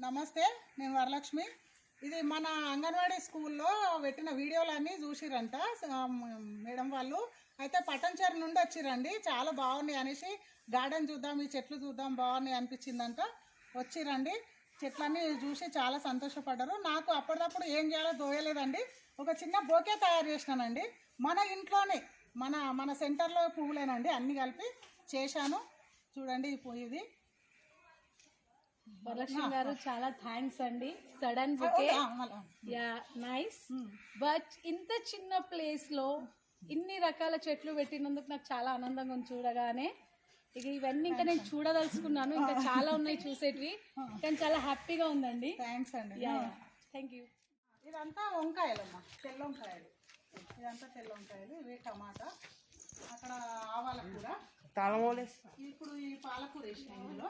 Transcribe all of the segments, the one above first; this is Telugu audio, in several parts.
నమస్తే, నేను వరలక్ష్మి. ఇది మన అంగన్వాడీ స్కూల్లో పెట్టిన వీడియోలన్నీ చూసిరంట మేడం వాళ్ళు. అయితే పట్టంచేరు నుండి వచ్చిరండి. చాలా బాగున్నాయి అనేసి గార్డెన్ చూద్దాం, ఈ చెట్లు చూద్దాం బాగున్నాయి అనిపించిందంట. వచ్చిరండి, చెట్లన్నీ చూసి చాలా సంతోషపడ్డారు. నాకు అప్పటికప్పుడు ఏం చేయాలో తోయలేదండి. ఒక చిన్న బొకే తయారు చేసినానండి. మన ఇంట్లోనే మన సెంటర్లో పువ్వులేనండి, అన్నీ కలిపి చేశాను. చూడండి ఇది. వరలక్ష్మి గారు చాలా థ్యాంక్స్ అండి. Sudden bouquet, yeah nice. But ఇంత చిన్న ప్లేస్ లో ఇన్ని రకాల చెట్లు పెట్టినందుకు నాకు చాలా ఆనందంగా ఉంది చూడగానే. ఇక ఇవన్నీ ఇంకా నేను చూడదలుచుకున్నాను, ఇంకా చాలా ఉన్నాయి చూసేటివి, కానీ చాలా హ్యాపీగా ఉందండి. థ్యాంక్స్ అండి. Thank you. ఇదంతా వంకాయలమ్మా, తెల్ల వంకాయలు. ఇదంతా తెల్ల వంకాయలు, ఇవి టమాటా. అక్కడ ఆవాల కూర, ఇప్పుడు ఈ పాలకూర వేసినాయి ఇందులో.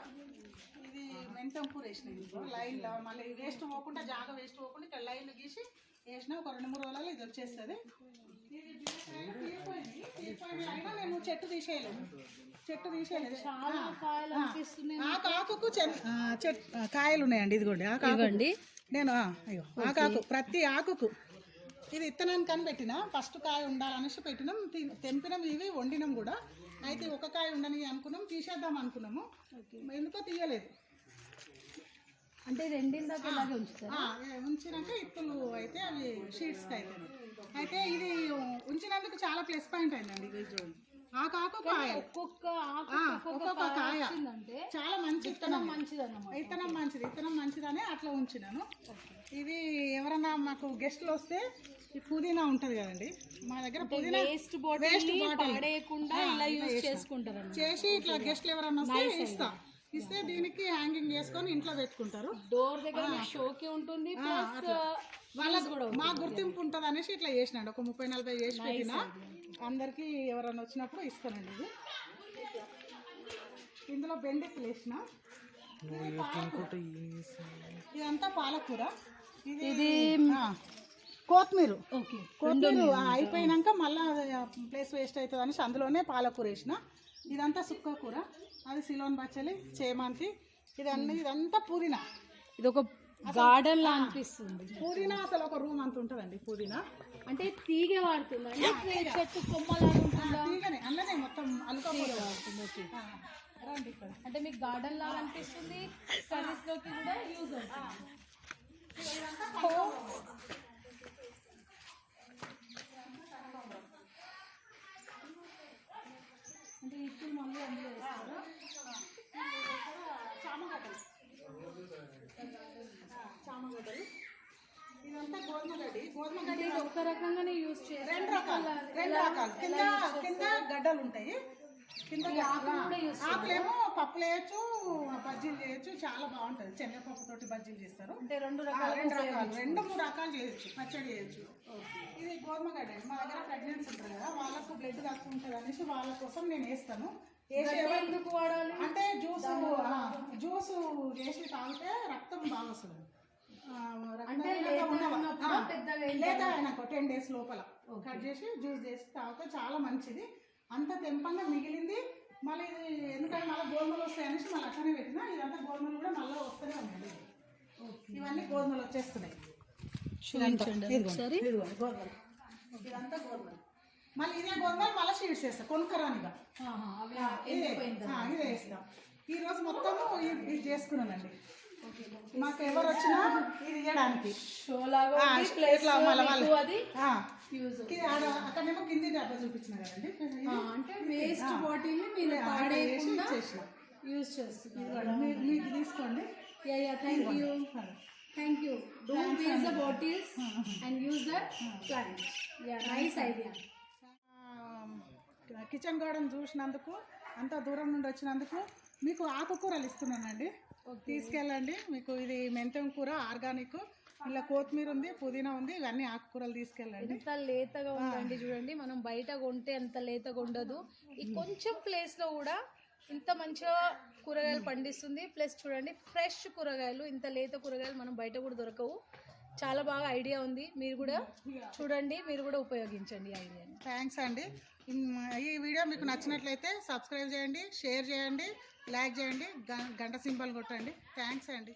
ఇది మెంతం కూర వేసినాయి ఇందులో లైన్లో. మళ్ళీ వేస్ట్ పోకుండా, జాగా వేస్ట్ పోకుండా ఇక్కడ లైన్లు గీసి వేసినా ఒక 2-3 రోజులలో ఇది వచ్చేస్తుంది. ఇది అయినా నేను చెట్టు తీసేయలేదు. ఆకుకు కాయలు ఉన్నాయండి. ఇదిగోండి ఆకండి. నేను ఆకాకు, ప్రతి ఆకుకు ఇది ఇత్తనాన్ని కనిపెట్టిన. ఫస్ట్ కాయ ఉండాలనేసి పెట్టినాం, తెంపినాం, ఇవి వండినాం కూడా. అయితే ఒక కాయ ఉండని అనుకున్నాం, తీసేద్దాం అనుకున్నాము, ఎందుకో తీయలేదు. అంటే రెండిందా ఉంచినాక ఇత్తులు అయితే అవి షీట్స్కి అయితే ఇది ఉంచినందుకు చాలా ప్లస్ పాయింట్ అయిందండి. ఇది చూడండి, ఆకు కాయ, ఒక్కొక్క కాయ చాలా మంచి ఇత్తనం మంచిదని అట్లా ఉంచినాను. ఇది ఎవరన్నా మాకు గెస్ట్లు వస్తే ఈ పుదీనా ఉంటది కదండి, మా దగ్గర పుదీనా వేస్ట్ బాటిల్ చేసి ఇట్లా గెస్ట్లు ఎవరన్నా వస్తే ఇస్తే దీనికి హ్యాంగింగ్ చేసుకొని ఇంట్లో పెట్టుకుంటారు. డోర్ దగ్గర షోకి ఉంటుంది, వాళ్ళకి మా గుర్తింపు ఉంటుంది అనేసి ఇట్లా చేసినాడు. ఒక 30-40 చేసి పెట్టిన అందరికి ఎవరైనా వచ్చినప్పుడు ఇస్తానండి. ఇది ఇందులో బెండెక్కులు వేసిన. ఇదంతా పాలకూర, ఇది కొత్తిమీర. అయిపోయినాక మళ్ళీ ప్లేస్ వేస్ట్ అవుతుంది అనేసి అందులోనే పాలకూర వేసిన. ఇదంతా సుక్క కూర, అది సిలోన్ బచ్చలి, చేమంతి, ఇదంతా పుదీనా. ఇది ఒక గార్డెన్ లా అనిపిస్తుంది. పుదీనా అసలు ఒక రూమ్ అంత ఉంటుందండి. పుదీనా అంటే తీగ వాడుతుంది, చెట్టు కొమ్మలాగా తీగనే, అందులోనే మొత్తం అలుక వాడుతుంది. రండి ఇక్కడ, అంటే మీకు గార్డెన్ లాగా అనిపిస్తుంది, కర్రీస్ లోకి కూడా యూజ్ అవుతుంది. అంటే ఇప్పుడు మళ్ళీ అందులో వేస్తారు. చామగడ్డలు, ఇదంతా గోధుమ గడ్డి. ఒక్క రకంగానే యూజ్ చేయాలి. రెండు రకాలు కింద గడ్డలు ఉంటాయి. కింద ఆకులేమో పప్పులు వేయచ్చు, బజ్జీలు చేయొచ్చు, చాలా బాగుంటుంది. శనగపప్పుతోటి బజ్జీలు చేస్తారు. అంటే 2-3 రకాలు చేయొచ్చు, పచ్చడి చేయొచ్చు. ఇది గోధుమ గడ్డ. మా దగ్గర ప్రెగ్నెన్సీ ఉంటుంది కదా, వాళ్ళకు బ్లడ్ తక్కువ ఉంటుంది అనేసి వాళ్ళ కోసం నేను వేస్తాను. ఎందుకు వాడాలి అంటే జ్యూస్ చేసి తాగితే రక్తం బాగా వస్తుంది. లేదా 10 days లోపల కట్ చేసి జ్యూస్ చేసి తాగితే చాలా మంచిది. అంత తెంపంగా మిగిలింది మళ్ళీ ఇది ఎందుకంటే మళ్ళీ గోధుమలు వస్తాయి అనేసి మళ్ళీ అక్కడనే పెట్టినా. ఇదంతా గోధుమలు కూడా మళ్ళీ వస్తూనే ఉన్నాయి. ఇవన్నీ గోధుమలు వచ్చేస్తున్నాయి. గోధుమలు, ఇదంతా గోధుమలు. మళ్ళీ ఇదే గోధుమలు మళ్ళీ షీట్స్ వేస్తాం, కొనుక్కరానిగా ఇదే వేస్తాం. ఈరోజు మొత్తము ఇది చేసుకున్నానండి. మాకు ఎవరు వచ్చినా ఇది ఇవ్వడానికి అక్కడేమో కింది డబ్బా చూపించిన కదండి. అంటే వేస్ట్ బాటిల్ మీరు యూజ్ చేస్తున్నారు. మీకు తీసుకోండి. Thank you. Don't waste the bottles and use the plant. Yeah, nice idea. Kitchen garden చూసినందుకు, అంత దూరం నుండి వచ్చినందుకు మీకు ఆకుకూరలు ఇస్తున్నానండి, తీసుకెళ్ళండి. మీకు ఇది మెంతం కూర ఆర్గానిక్, ఇలా కొత్తిమీర ఉంది, పుదీనా ఉంది, ఇవన్నీ ఆకుకూరలు తీసుకెళ్ళండి. ఎంత లేతగా ఉందండి చూడండి. మనం బయట కొంటే అంత లేతగా ఉండదు. ఈ కొంచెం ప్లేస్లో కూడా ఇంత మంచిగా కూరగాయలు పండిస్తుంది. ప్లస్ చూడండి, ఫ్రెష్ కూరగాయలు, ఇంత లేత కూరగాయలు మనం బయట కూడా దొరకవు. చాలా బాగా ఐడియా ఉంది. మీరు కూడా చూడండి, మీరు కూడా ఉపయోగించండి ఈ ఐడియాని. థ్యాంక్స్ అండి. ఈ వీడియో మీకు నచ్చినట్లయితే సబ్స్క్రైబ్ చేయండి, షేర్ చేయండి, లైక్ చేయండి, గంట సింబల్ కొట్టండి. థ్యాంక్స్ అండి.